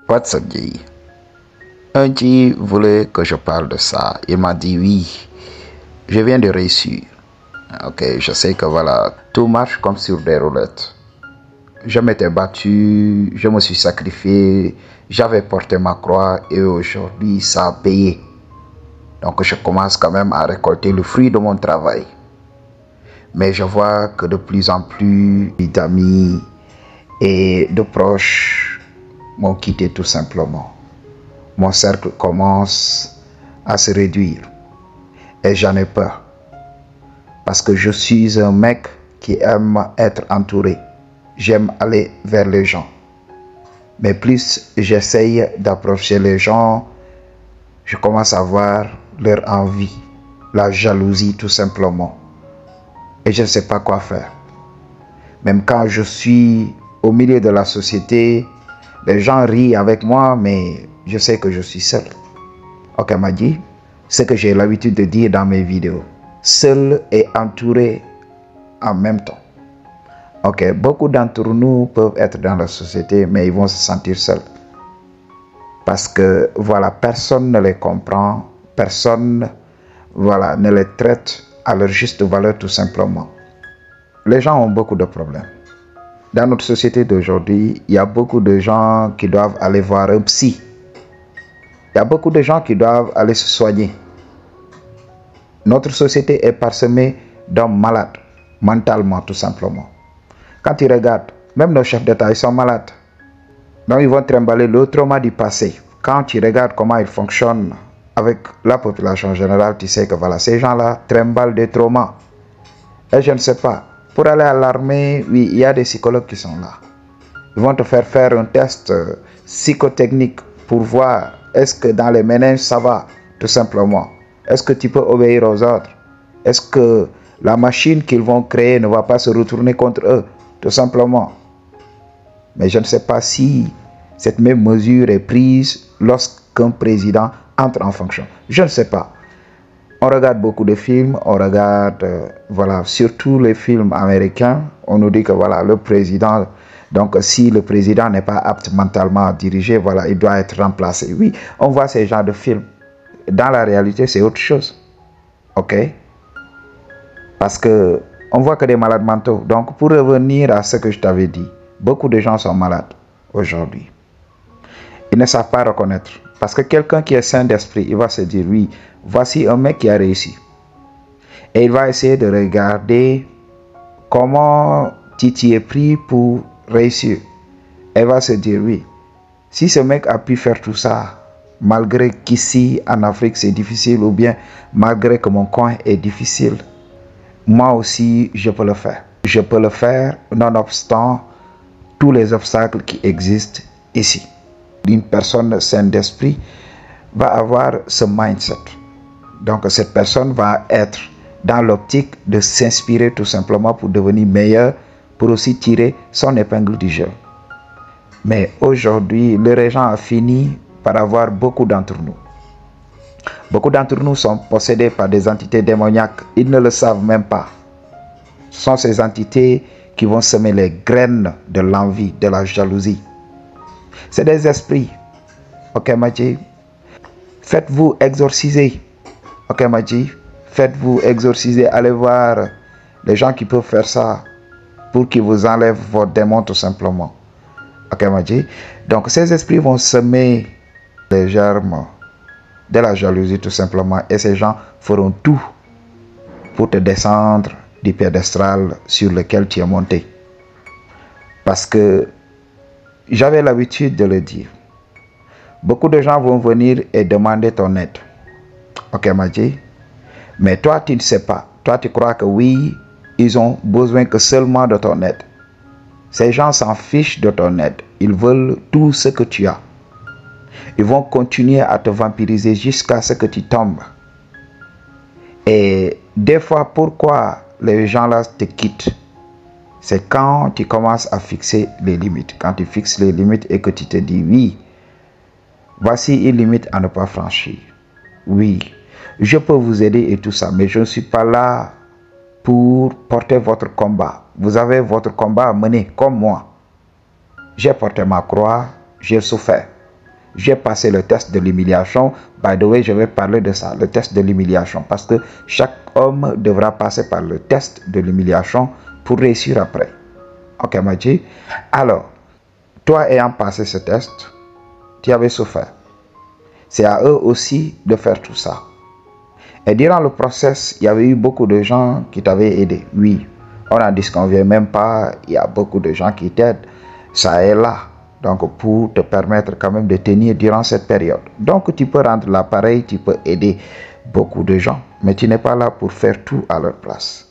WhatsApp. Un dit voulait que je parle de ça. Il m'a dit oui, je viens de réussir. Ok, je sais que voilà, tout marche comme sur des roulettes. Je m'étais battu, je me suis sacrifié, j'avais porté ma croix et aujourd'hui ça a payé. Donc je commence quand même à récolter le fruit de mon travail. Mais je vois que de plus en plus d'amis et de proches m'ont quitté tout simplement. Mon cercle commence à se réduire et j'en ai peur. Parce que je suis un mec qui aime être entouré. J'aime aller vers les gens. Mais plus j'essaye d'approcher les gens, je commence à voir leur envie, la jalousie tout simplement. Et je ne sais pas quoi faire. Même quand je suis au milieu de la société, les gens rient avec moi, mais je sais que je suis seul. Ok, m'a dit, ce que j'ai l'habitude de dire dans mes vidéos. Seul et entouré en même temps. Ok, beaucoup d'entre nous peuvent être dans la société, mais ils vont se sentir seuls. Parce que, voilà, personne ne les comprend, personne, voilà, ne les traite à leur juste valeur tout simplement. Les gens ont beaucoup de problèmes. Dans notre société d'aujourd'hui, il y a beaucoup de gens qui doivent aller voir un psy. Il y a beaucoup de gens qui doivent aller se soigner. Notre société est parsemée d'hommes malades, mentalement tout simplement. Quand tu regardes, même nos chefs d'État, ils sont malades. Donc ils vont trimballer le trauma du passé. Quand tu regardes comment ils fonctionnent avec la population générale, tu sais que voilà, ces gens-là trimballent des traumas. Et je ne sais pas, pour aller à l'armée, oui, il y a des psychologues qui sont là. Ils vont te faire un test psychotechnique pour voir est-ce que dans les méninges ça va, tout simplement. Est-ce que tu peux obéir aux ordres? Est-ce que la machine qu'ils vont créer ne va pas se retourner contre eux? Tout simplement. Mais je ne sais pas si cette même mesure est prise lorsqu'un président entre en fonction. Je ne sais pas. On regarde beaucoup de films, on regarde, voilà, surtout les films américains. On nous dit que voilà, le président, donc si le président n'est pas apte mentalement à diriger, voilà, il doit être remplacé. Oui, on voit ces genres de films. Dans la réalité, c'est autre chose. Ok? Parce que on voit que des malades mentaux. Donc, pour revenir à ce que je t'avais dit, beaucoup de gens sont malades aujourd'hui. Ils ne savent pas reconnaître. Parce que quelqu'un qui est sain d'esprit, il va se dire, oui, voici un mec qui a réussi. Et il va essayer de regarder comment tu t'y es pris pour réussir. Et il va se dire, oui, si ce mec a pu faire tout ça, malgré qu'ici en Afrique c'est difficile, ou bien malgré que mon coin est difficile, moi aussi je peux le faire. Je peux le faire nonobstant tous les obstacles qui existent ici. Une personne saine d'esprit va avoir ce mindset. Donc cette personne va être dans l'optique de s'inspirer tout simplement pour devenir meilleur, pour aussi tirer son épingle du jeu. Mais aujourd'hui, le régent a fini par avoir beaucoup d'entre nous. Beaucoup d'entre nous sont possédés par des entités démoniaques. Ils ne le savent même pas. Ce sont ces entités qui vont semer les graines de l'envie, de la jalousie. C'est des esprits. Ok, Madji? Faites-vous exorciser. Ok, Madji? Faites-vous exorciser. Allez voir les gens qui peuvent faire ça pour qu'ils vous enlèvent vos démons tout simplement. Ok, Madji? Donc, ces esprits vont semer les germes de la jalousie tout simplement. Et ces gens feront tout pour te descendre du piédestal sur lequel tu es monté. Parce que j'avais l'habitude de le dire. Beaucoup de gens vont venir et demander ton aide. Ok, Madji? Mais toi, tu ne sais pas. Toi, tu crois que oui, ils ont besoin que seulement de ton aide. Ces gens s'en fichent de ton aide. Ils veulent tout ce que tu as. Ils vont continuer à te vampiriser jusqu'à ce que tu tombes. Et des fois, pourquoi les gens-là te quittent? C'est quand tu commences à fixer les limites. Quand tu fixes les limites et que tu te dis, oui, voici une limite à ne pas franchir. Oui, je peux vous aider et tout ça, mais je ne suis pas là pour porter votre combat. Vous avez votre combat à mener comme moi. J'ai porté ma croix, j'ai souffert. j'ai passé le test de l'humiliation. By the way, je vais parler de ça, le test de l'humiliation, parce que chaque homme devra passer par le test de l'humiliation pour réussir après. Ok, Maji? Alors, toi ayant passé ce test, tu avais souffert. C'est à eux aussi de faire tout ça. Et durant le process, il y avait eu beaucoup de gens qui t'avaient aidé. Oui, on n'en disconvient même pas, il y a beaucoup de gens qui t'aident. Ça est là, donc pour te permettre quand même de tenir durant cette période. Donc tu peux rendre l'appareil, tu peux aider beaucoup de gens, mais tu n'es pas là pour faire tout à leur place.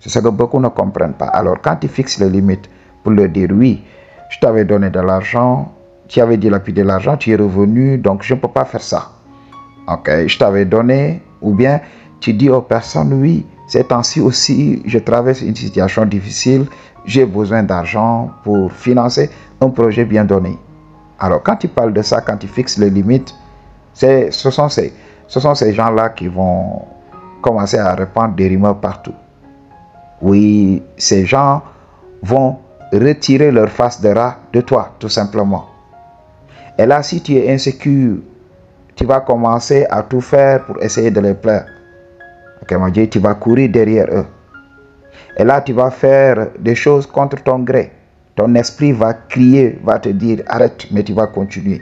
C'est ce que beaucoup ne comprennent pas. Alors quand tu fixes les limites pour leur dire oui, je t'avais donné de l'argent, tu avais dilapidé l'argent, tu es revenu, donc je ne peux pas faire ça. Ok, je t'avais donné, ou bien tu dis aux personnes, oui, ces temps-ci aussi, je traverse une situation difficile, j'ai besoin d'argent pour financer un projet bien donné. Alors, quand tu parles de ça, quand tu fixes les limites, ce sont ces gens-là qui vont commencer à répandre des rumeurs partout. Oui, ces gens vont retirer leur face de rat de toi, tout simplement. Et là, si tu es insécure, tu vas commencer à tout faire pour essayer de les plaire. Ok, mon Dieu, tu vas courir derrière eux. Et là, tu vas faire des choses contre ton gré. Ton esprit va crier, va te dire arrête, mais tu vas continuer.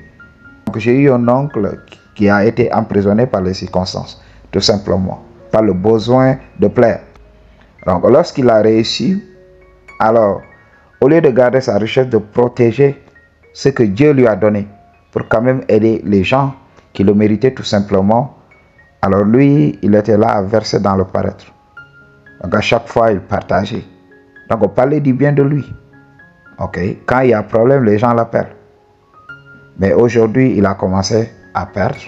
Donc, j'ai eu un oncle qui a été emprisonné par les circonstances, tout simplement, par le besoin de plaire. Donc, lorsqu'il a réussi, alors, au lieu de garder sa richesse, de protéger ce que Dieu lui a donné, pour quand même aider les gens qui le méritaient tout simplement, alors lui, il était là à verser dans le paraître. Donc à chaque fois, il partageait. Donc on parlait du bien de lui. Ok. Quand il y a un problème, les gens l'appellent. Mais aujourd'hui, il a commencé à perdre.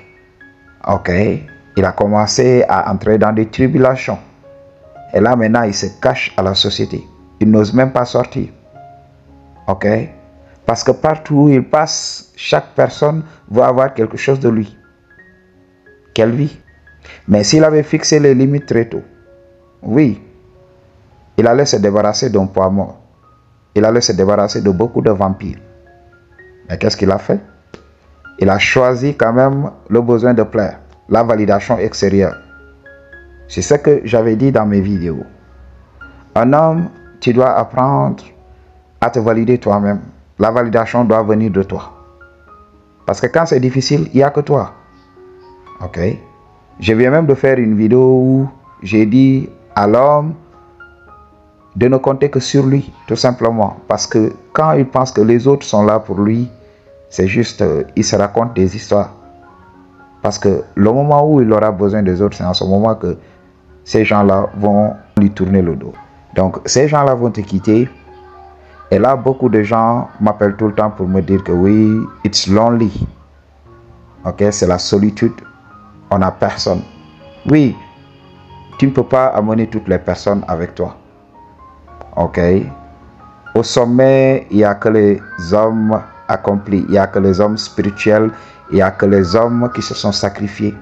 Ok. Il a commencé à entrer dans des tribulations. Et là maintenant, il se cache à la société. Il n'ose même pas sortir. Ok. Parce que partout où il passe, chaque personne va avoir quelque chose de lui. Quelle vie. Mais s'il avait fixé les limites très tôt, oui, il allait se débarrasser d'un poids mort. Il allait se débarrasser de beaucoup de vampires. Mais qu'est-ce qu'il a fait? Il a choisi quand même le besoin de plaire, la validation extérieure. C'est ce que j'avais dit dans mes vidéos. Un homme, tu dois apprendre à te valider toi-même. La validation doit venir de toi. Parce que quand c'est difficile, il n'y a que toi. Ok? Je viens même de faire une vidéo où j'ai dit à l'homme de ne compter que sur lui, tout simplement. Parce que quand il pense que les autres sont là pour lui, c'est juste, il se raconte des histoires. Parce que le moment où il aura besoin des autres, c'est en ce moment que ces gens-là vont lui tourner le dos. Donc, ces gens-là vont te quitter. Et là, beaucoup de gens m'appellent tout le temps pour me dire que oui, it's lonely. Ok, c'est la solitude. On n'a personne. Oui, tu ne peux pas amener toutes les personnes avec toi. Ok. Au sommet, il n'y a que les hommes accomplis. Il n'y a que les hommes spirituels. Il n'y a que les hommes qui se sont sacrifiés.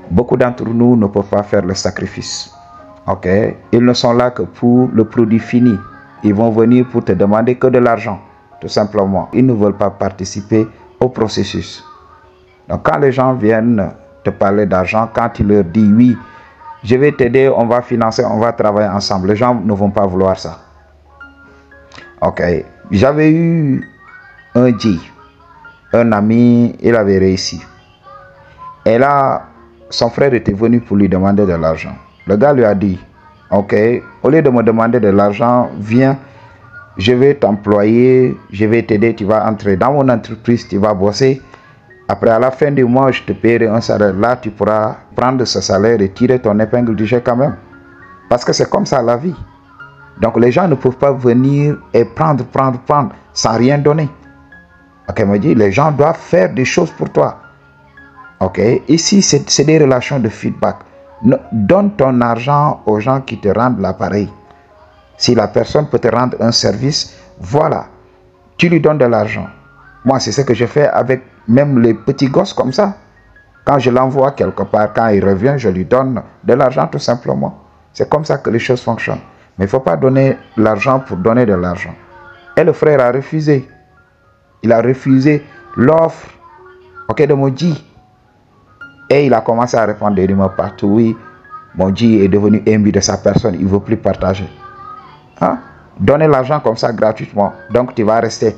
Beaucoup d'entre nous ne peuvent pas faire le sacrifice. Ok. Ils ne sont là que pour le produit fini. Ils vont venir pour te demander que de l'argent. Tout simplement. Ils ne veulent pas participer au processus. Donc quand les gens viennent te parler d'argent, quand tu leur dis oui, je vais t'aider, on va financer, on va travailler ensemble, les gens ne vont pas vouloir ça. Ok, j'avais eu un ami, il avait réussi. Et là, son frère était venu pour lui demander de l'argent. Le gars lui a dit, ok, au lieu de me demander de l'argent, viens, je vais t'employer, je vais t'aider, tu vas entrer dans mon entreprise, tu vas bosser. Après, à la fin du mois, je te paierai un salaire. Là, tu pourras prendre ce salaire et tirer ton épingle du jeu quand même. Parce que c'est comme ça la vie. Donc, les gens ne peuvent pas venir et prendre, sans rien donner. Ok, me dit, les gens doivent faire des choses pour toi. Ok, ici, c'est des relations de feedback. Donne ton argent aux gens qui te rendent l'appareil. Si la personne peut te rendre un service, voilà, tu lui donnes de l'argent. Moi, c'est ce que je fais avec même les petits gosses comme ça. Quand je l'envoie quelque part, quand il revient, je lui donne de l'argent tout simplement. C'est comme ça que les choses fonctionnent. Mais il ne faut pas donner l'argent pour donner de l'argent. Et le frère a refusé. Il a refusé l'offre ok, de mon dit. Et il a commencé à répandre des rumeurs partout. Oui, mon dit est devenu imbu de sa personne, il ne veut plus partager. Hein? Donner l'argent comme ça gratuitement, donc tu vas rester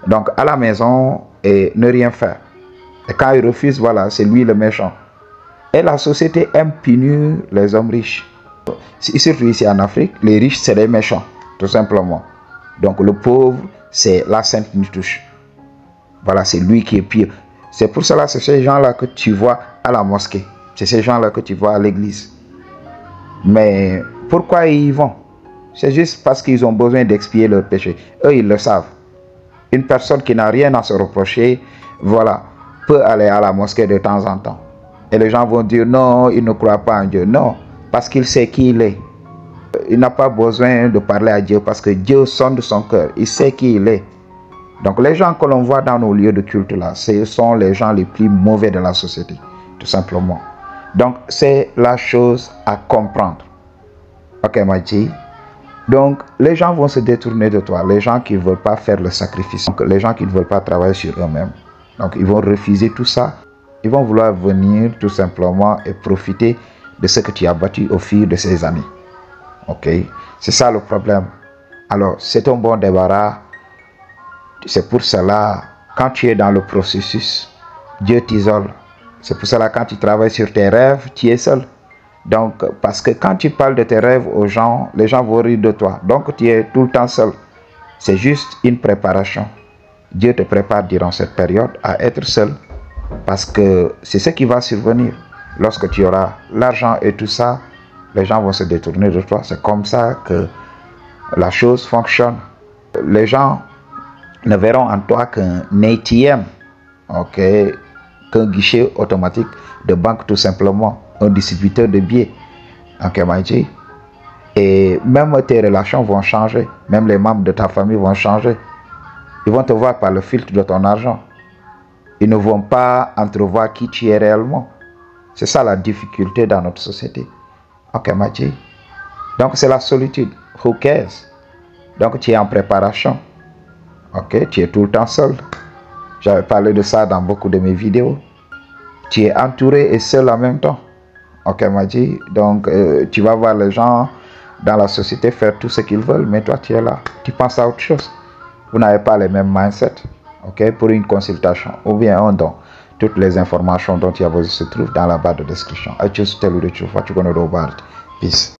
donc à la maison et ne rien faire. Et quand il refuse, voilà, c'est lui le méchant. Et la société aime punir les hommes riches. Surtout ici en Afrique, les riches, c'est les méchants, tout simplement. Donc le pauvre, c'est la sainte nitouche. Voilà, c'est lui qui est pire. C'est pour cela que c'est ces gens-là que tu vois à la mosquée. C'est ces gens-là que tu vois à l'église. Mais pourquoi ils y vont? C'est juste parce qu'ils ont besoin d'expier leurs péchés. Eux, ils le savent. Une personne qui n'a rien à se reprocher, voilà, peut aller à la mosquée de temps en temps. Et les gens vont dire non, il ne croit pas en Dieu. Non, parce qu'il sait qui il est. Il n'a pas besoin de parler à Dieu parce que Dieu sonde son cœur. Il sait qui il est. Donc les gens que l'on voit dans nos lieux de culte là, ce sont les gens les plus mauvais de la société, tout simplement. Donc c'est la chose à comprendre. Ok, Maïti. Donc les gens vont se détourner de toi, les gens qui ne veulent pas faire le sacrifice, donc, les gens qui ne veulent pas travailler sur eux-mêmes. Donc ils vont refuser tout ça. Ils vont vouloir venir tout simplement et profiter de ce que tu as bâti au fil de ces années. Ok, c'est ça le problème. Alors c'est un bon débarras. C'est pour cela, quand tu es dans le processus, Dieu t'isole. C'est pour cela, quand tu travailles sur tes rêves, tu es seul. Donc, parce que quand tu parles de tes rêves aux gens, les gens vont rire de toi. Donc, tu es tout le temps seul. C'est juste une préparation. Dieu te prépare durant cette période à être seul. Parce que c'est ce qui va survenir. Lorsque tu auras l'argent et tout ça, les gens vont se détourner de toi. C'est comme ça que la chose fonctionne. Les gens ne verront en toi qu'un ATM, ok, qu'un guichet automatique de banque tout simplement, un distributeur de billets, ok, Maïti. Et même tes relations vont changer, même les membres de ta famille vont changer. Ils vont te voir par le filtre de ton argent. Ils ne vont pas entrevoir qui tu es réellement. C'est ça la difficulté dans notre société. Ok, Maïti. Donc c'est la solitude. Who cares? Donc tu es en préparation. Ok, tu es tout le temps seul. J'avais parlé de ça dans beaucoup de mes vidéos. Tu es entouré et seul en même temps. Ok, Maji. Donc, tu vas voir les gens dans la société faire tout ce qu'ils veulent, mais toi, tu es là. Tu penses à autre chose. Vous n'avez pas les mêmes mindset. Ok, pour une consultation ou bien un don. Toutes les informations dont tu as besoin se trouvent dans la barre de description. I choose to tell you the truth. What you gonna do about it? Peace.